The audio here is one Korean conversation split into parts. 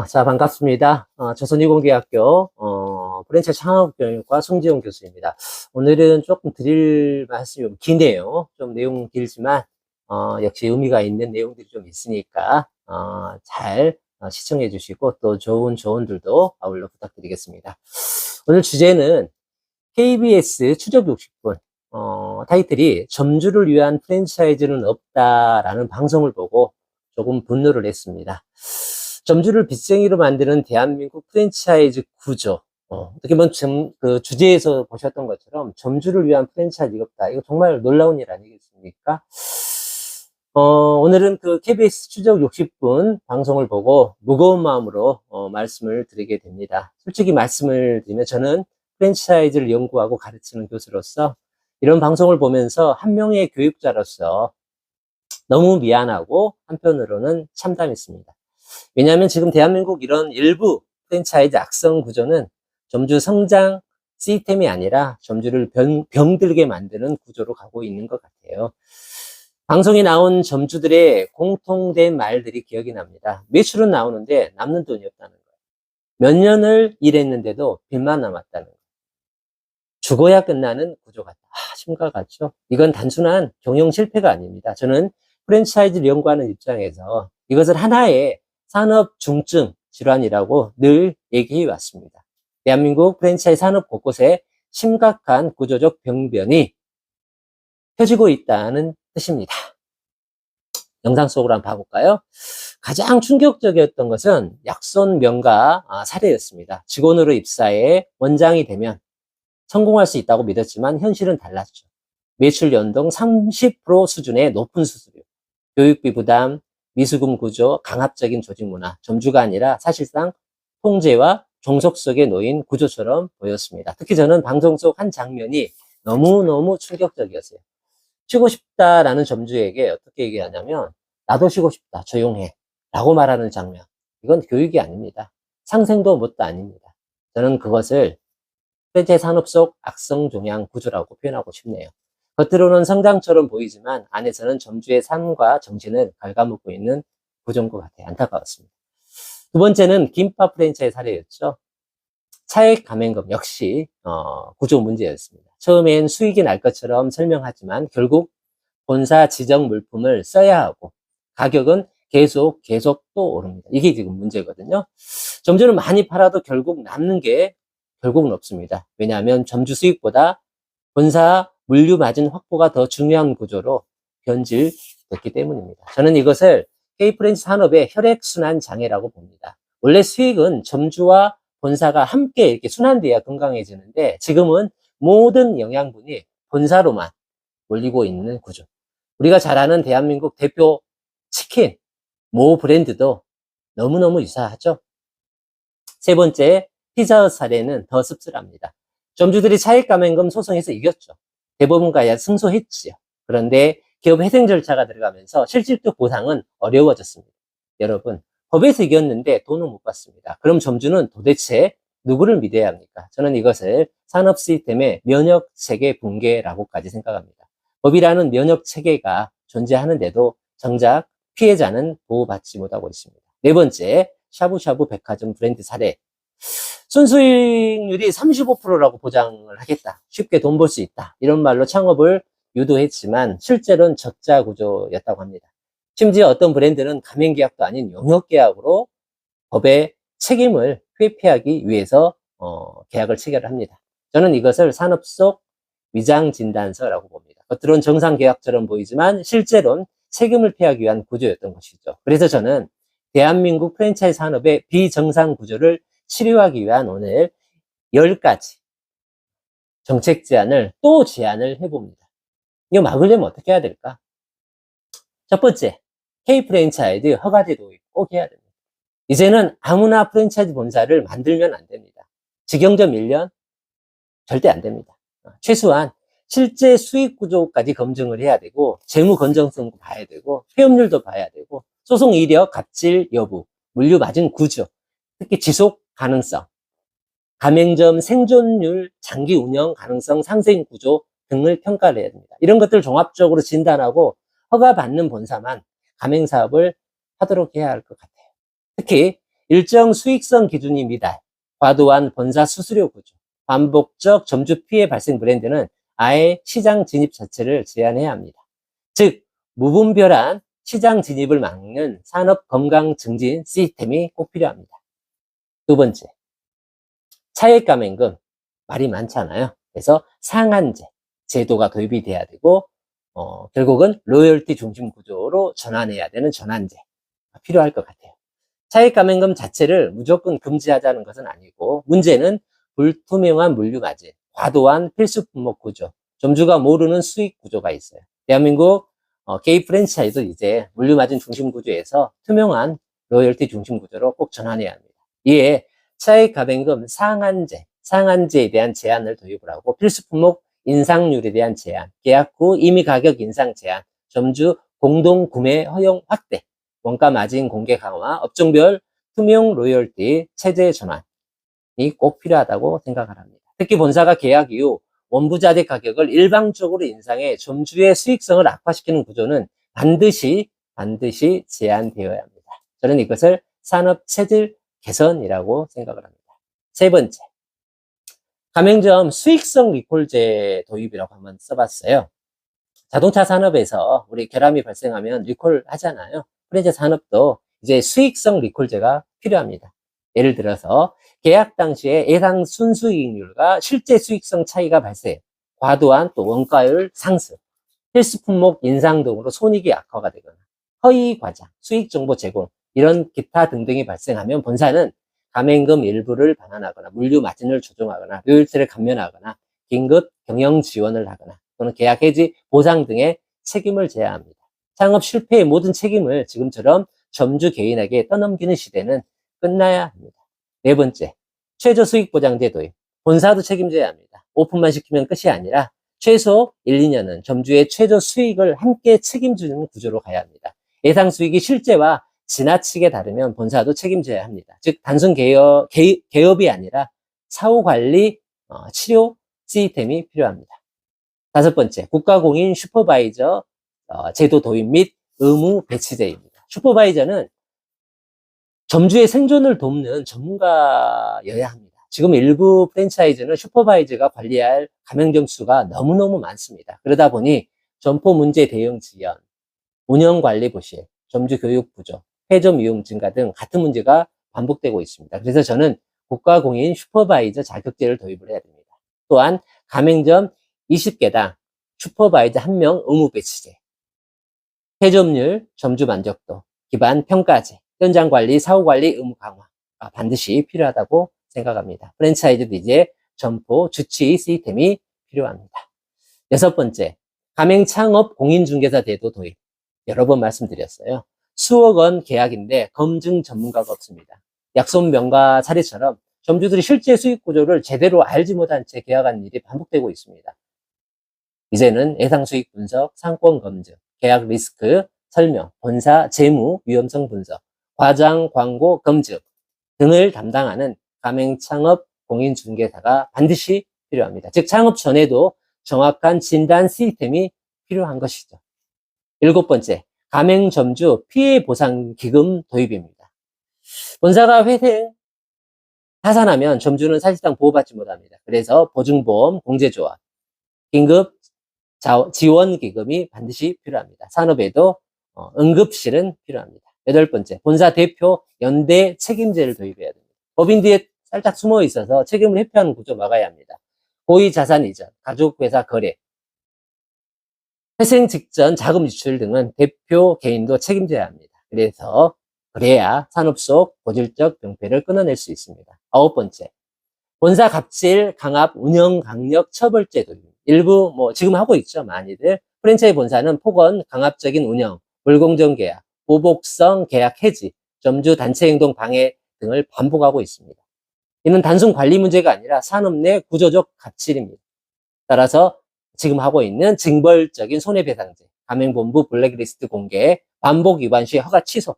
자, 반갑습니다. 조선이공대학교, 프랜차이즈 창업교육과 송지용 교수입니다. 오늘은 조금 드릴 말씀이 좀 기네요. 좀 내용 길지만, 역시 의미가 있는 내용들이 좀 있으니까, 잘 시청해 주시고, 또 좋은 조언들도 아울러 부탁드리겠습니다. 오늘 주제는 KBS 추적 60분, 타이틀이 점주를 위한 프랜차이즈는 없다라는 방송을 보고 조금 분노를 했습니다. 점주를 빚쟁이로 만드는 대한민국 프랜차이즈 구조. 어떻게 보면 그 주제에서 보셨던 것처럼 점주를 위한 프랜차이즈가 없다. 이거 정말 놀라운 일 아니겠습니까? 오늘은 그 KBS 추적 60분 방송을 보고 무거운 마음으로 말씀을 드리게 됩니다. 솔직히 말씀을 드리면 저는 프랜차이즈를 연구하고 가르치는 교수로서 이런 방송을 보면서 한 명의 교육자로서 너무 미안하고 한편으로는 참담했습니다. 왜냐하면 지금 대한민국 이런 일부 프랜차이즈 악성 구조는 점주 성장 시스템이 아니라 점주를 병들게 만드는 구조로 가고 있는 것 같아요. 방송에 나온 점주들의 공통된 말들이 기억이 납니다. 매출은 나오는데 남는 돈이 없다는 거예요. 몇 년을 일했는데도 빚만 남았다는 거예요. 죽어야 끝나는 구조 같다. 심각하죠. 이건 단순한 경영 실패가 아닙니다. 저는 프랜차이즈를 연구하는 입장에서 이것을 하나의 산업 중증 질환이라고 늘 얘기해 왔습니다. 대한민국 프랜차이즈 산업 곳곳에 심각한 구조적 병변이 펴지고 있다는 뜻입니다. 영상 속으로 한번 봐볼까요? 가장 충격적이었던 것은 약손 명가 사례였습니다. 직원으로 입사해 원장이 되면 성공할 수 있다고 믿었지만 현실은 달랐죠. 매출 연동 30% 수준의 높은 수수료, 교육비 부담, 미수금 구조, 강압적인 조직 문화, 점주가 아니라 사실상 통제와 종속 속에 놓인 구조처럼 보였습니다. 특히 저는 방송 속 한 장면이 너무너무 충격적이었어요. 쉬고 싶다라는 점주에게 어떻게 얘기하냐면 나도 쉬고 싶다, 조용해 라고 말하는 장면. 이건 교육이 아닙니다. 상생도 뭣도 아닙니다. 저는 그것을 프랜차이즈 산업 속 악성 종양 구조라고 표현하고 싶네요. 겉으로는 성장처럼 보이지만 안에서는 점주의 삶과 정신을 갉아먹고 있는 구조인 것 같아요. 안타까웠습니다. 두 번째는 김밥 프랜차이즈 사례였죠. 차액 감행금 역시 구조 문제였습니다. 처음엔 수익이 날 것처럼 설명하지만 결국 본사 지정 물품을 써야 하고 가격은 계속 또 오릅니다. 이게 지금 문제거든요. 점주는 많이 팔아도 결국 남는 게 결국은 없습니다. 왜냐하면 점주 수익보다 본사 물류 마진 확보가 더 중요한 구조로 변질됐기 때문입니다. 저는 이것을 K프랜차이즈 산업의 혈액순환 장애라고 봅니다. 원래 수익은 점주와 본사가 함께 이렇게 순환돼야 건강해지는데 지금은 모든 영양분이 본사로만 몰리고 있는 구조. 우리가 잘 아는 대한민국 대표 치킨, 모 브랜드도 너무너무 유사하죠. 세 번째, 피자헛 사례는 더 씁쓸합니다. 점주들이 차익 감행금 소송에서 이겼죠. 대법원까지 승소했지요. 그런데 기업 회생 절차가 들어가면서 실질적 보상은 어려워졌습니다. 여러분, 법에서 이겼는데 돈을 못 받습니다. 그럼 점주는 도대체 누구를 믿어야 합니까? 저는 이것을 산업 시스템의 면역 체계 붕괴라고까지 생각합니다. 법이라는 면역 체계가 존재하는데도 정작 피해자는 보호받지 못하고 있습니다. 네 번째, 샤브샤브 백화점 브랜드 사례. 순수익률이 35%라고 보장을 하겠다. 쉽게 돈 벌 수 있다. 이런 말로 창업을 유도했지만 실제로는 적자 구조였다고 합니다. 심지어 어떤 브랜드는 가맹계약도 아닌 용역계약으로 법의 책임을 회피하기 위해서 계약을 체결을 합니다. 저는 이것을 산업 속 위장진단서라고 봅니다. 겉으로는 정상계약처럼 보이지만 실제로는 책임을 피하기 위한 구조였던 것이죠. 그래서 저는 대한민국 프랜차이즈 산업의 비정상 구조를 치료하기 위한 오늘 10가지 정책 제안을 또 제안을 해봅니다. 이거 막으려면 어떻게 해야 될까? 첫 번째, K 프랜차이즈 허가제도 꼭 해야 됩니다. 이제는 아무나 프랜차이즈 본사를 만들면 안 됩니다. 직영점 1년? 절대 안 됩니다. 최소한 실제 수익 구조까지 검증을 해야 되고 재무 건전성도 봐야 되고 폐업률도 봐야 되고 소송 이력, 갑질 여부, 물류 마진 구조, 특히 지속 가능성, 가맹점 생존율, 장기 운영 가능성 상생 구조 등을 평가를 해야 됩니다. 이런 것들을 종합적으로 진단하고 허가받는 본사만 가맹사업을 하도록 해야 할 것 같아요. 특히 일정 수익성 기준이 미달, 과도한 본사 수수료 구조, 반복적 점주 피해 발생 브랜드는 아예 시장 진입 자체를 제한해야 합니다. 즉, 무분별한 시장 진입을 막는 산업 건강 증진 시스템이 꼭 필요합니다. 두 번째, 차액 감행금 말이 많잖아요. 그래서 상한제 제도가 도입이 돼야 되고 결국은 로열티 중심 구조로 전환해야 되는 전환제가 필요할 것 같아요. 차액 감행금 자체를 무조건 금지하자는 것은 아니고 문제는 불투명한 물류 마진, 과도한 필수 품목 구조, 점주가 모르는 수익 구조가 있어요. 대한민국 게이 프랜차이즈 이제 물류 마진 중심 구조에서 투명한 로열티 중심 구조로 꼭 전환해야 합니다. 이에 차액 감행금 상한제에 대한 제한을 도입을 하고 필수 품목 인상률에 대한 제한, 계약 후 임의 가격 인상 제한, 점주 공동 구매 허용 확대, 원가 마진 공개 강화, 업종별 투명 로열티 체제 전환이 꼭 필요하다고 생각을 합니다. 특히 본사가 계약 이후 원부자재 가격을 일방적으로 인상해 점주의 수익성을 악화시키는 구조는 반드시 제한되어야 합니다. 저는 이것을 산업 체질 개선이라고 생각을 합니다. 세 번째, 가맹점 수익성 리콜제 도입이라고 한번 써봤어요. 자동차 산업에서 우리 결함이 발생하면 리콜 하잖아요. 프랜차이즈 산업도 이제 수익성 리콜제가 필요합니다. 예를 들어서 계약 당시에 예상 순수이익률과 실제 수익성 차이가 발생, 과도한 또 원가율 상승, 필수 품목 인상 등으로 손익이 악화가 되거나 허위 과장, 수익 정보 제공 이런 기타 등등이 발생하면 본사는 가맹금 일부를 반환하거나 물류 마진을 조정하거나 로열티를 감면하거나 긴급 경영 지원을 하거나 또는 계약 해지 보상 등의 책임을 져야 합니다. 창업 실패의 모든 책임을 지금처럼 점주 개인에게 떠넘기는 시대는 끝나야 합니다. 네 번째, 최저 수익 보장제 도입. 본사도 책임져야 합니다. 오픈만 시키면 끝이 아니라 최소 1, 2년은 점주의 최저 수익을 함께 책임지는 구조로 가야 합니다. 예상 수익이 실제와 지나치게 다르면 본사도 책임져야 합니다. 즉 단순 개업이 아니라 사후관리, 치료 시스템이 필요합니다. 다섯 번째, 국가공인 슈퍼바이저 제도 도입 및 의무 배치제입니다. 슈퍼바이저는 점주의 생존을 돕는 전문가여야 합니다. 지금 일부 프랜차이즈는 슈퍼바이저가 관리할 가맹점 수가 너무너무 많습니다. 그러다 보니 점포 문제 대응 지연, 운영관리 부실, 점주 교육 부족, 폐점 이용 증가 등 같은 문제가 반복되고 있습니다. 그래서 저는 국가공인 슈퍼바이저 자격제를 도입을 해야 됩니다. 또한 가맹점 20개당 슈퍼바이저 1명 의무 배치제, 폐점률, 점주 만족도, 기반 평가제, 현장 관리, 사후 관리 의무 강화가 반드시 필요하다고 생각합니다. 프랜차이즈도 이제 점포 주치 시스템이 필요합니다. 여섯 번째, 가맹 창업 공인중개사 제도 도입. 여러 번 말씀드렸어요. 수억 원 계약인데 검증 전문가가 없습니다. 약손 명가 사례처럼 점주들이 실제 수익 구조를 제대로 알지 못한 채 계약하는 일이 반복되고 있습니다. 이제는 예상 수익 분석, 상권 검증, 계약 리스크 설명, 본사 재무 위험성 분석, 과장 광고 검증 등을 담당하는 가맹 창업 공인중개사가 반드시 필요합니다. 즉 창업 전에도 정확한 진단 시스템이 필요한 것이죠. 일곱 번째, 가맹점주 피해보상기금 도입입니다. 본사가 회생, 파산하면 점주는 사실상 보호받지 못합니다. 그래서 보증보험, 공제조합, 긴급 지원기금이 반드시 필요합니다. 산업에도 응급실은 필요합니다. 여덟 번째, 본사 대표 연대 책임제를 도입해야 됩니다. 법인 뒤에 살짝 숨어 있어서 책임을 회피하는 구조 막아야 합니다. 고의 자산 이전, 가족회사 거래, 회생 직전 자금 유출 등은 대표 개인도 책임져야 합니다. 그래야 산업 속 고질적 병폐를 끊어낼 수 있습니다. 아홉 번째, 본사 갑질 강압 운영 강력 처벌제 도입. 일부 지금 하고 있죠. 많이들 프랜차이즈 본사는 폭언 강압적인 운영, 불공정 계약, 보복성 계약 해지, 점주 단체 행동 방해 등을 반복하고 있습니다. 이는 단순 관리 문제가 아니라 산업 내 구조적 갑질입니다. 따라서 지금 하고 있는 징벌적인 손해배상제, 가맹본부 블랙리스트 공개, 반복 위반 시 허가 취소,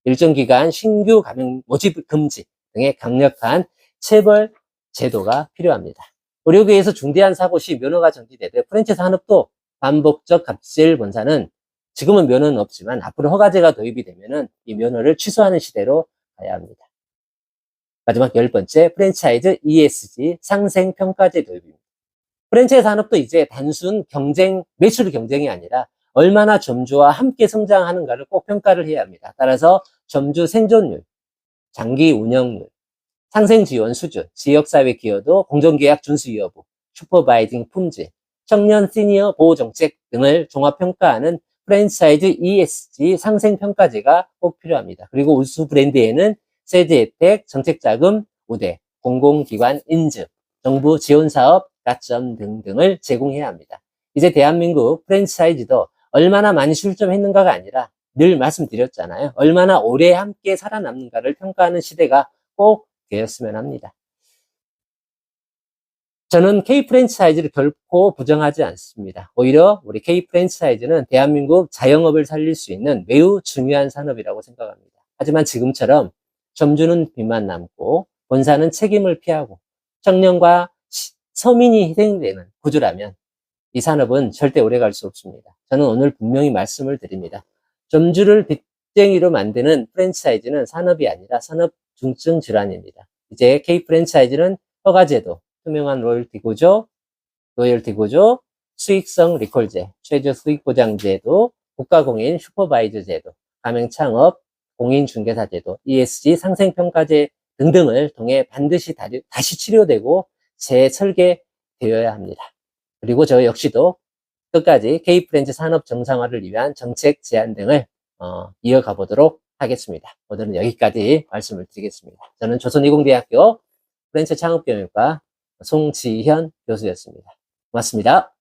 일정 기간 신규 가맹 모집 금지 등의 강력한 체벌 제도가 필요합니다. 의료계에서 중대한 사고 시 면허가 정지되되 프랜차이즈 산업도 반복적 갑질 본사는 지금은 면허는 없지만 앞으로 허가제가 도입이 되면은 이 면허를 취소하는 시대로 봐야 합니다. 마지막 10번째, 프랜차이즈 ESG 상생평가제 도입입니다. 프랜차이즈 산업도 이제 단순 경쟁, 매출 경쟁이 아니라 얼마나 점주와 함께 성장하는가를 꼭 평가를 해야 합니다. 따라서 점주 생존율, 장기 운영률, 상생 지원 수준, 지역사회 기여도, 공정계약 준수 여부, 슈퍼바이징 품질, 청년 시니어 보호 정책 등을 종합평가하는 프랜차이즈 ESG 상생평가제가 꼭 필요합니다. 그리고 우수 브랜드에는 세제 혜택, 정책자금 우대, 공공기관 인증, 정부 지원사업 가점 등등을 제공해야 합니다. 이제 대한민국 프랜차이즈도 얼마나 많이 출점했는가가 아니라 늘 말씀드렸잖아요. 얼마나 오래 함께 살아남는가를 평가하는 시대가 꼭 되었으면 합니다. 저는 K 프랜차이즈를 결코 부정하지 않습니다. 오히려 우리 K 프랜차이즈는 대한민국 자영업을 살릴 수 있는 매우 중요한 산업이라고 생각합니다. 하지만 지금처럼 점주는 빚만 남고 본사는 책임을 피하고 청년과 서민이 희생되는 구조라면 이 산업은 절대 오래 갈 수 없습니다. 저는 오늘 분명히 말씀을 드립니다. 점주를 빚쟁이로 만드는 프랜차이즈는 산업이 아니라 산업 중증 질환입니다. 이제 K 프랜차이즈는 허가제도, 투명한 로열티 구조, 수익성 리콜제, 최저 수익 보장제도, 국가공인 슈퍼바이저 제도, 가맹창업, 공인중개사 제도, ESG 상생평가제 등등을 통해 반드시 다시 치료되고 재설계되어야 합니다. 그리고 저 역시도 끝까지 K 프랜차이즈 산업 정상화를 위한 정책 제안 등을 이어가 보도록 하겠습니다. 오늘은 여기까지 말씀을 드리겠습니다. 저는 조선이공대학교 프랜차이즈 창업경영과 송지현 교수였습니다. 고맙습니다.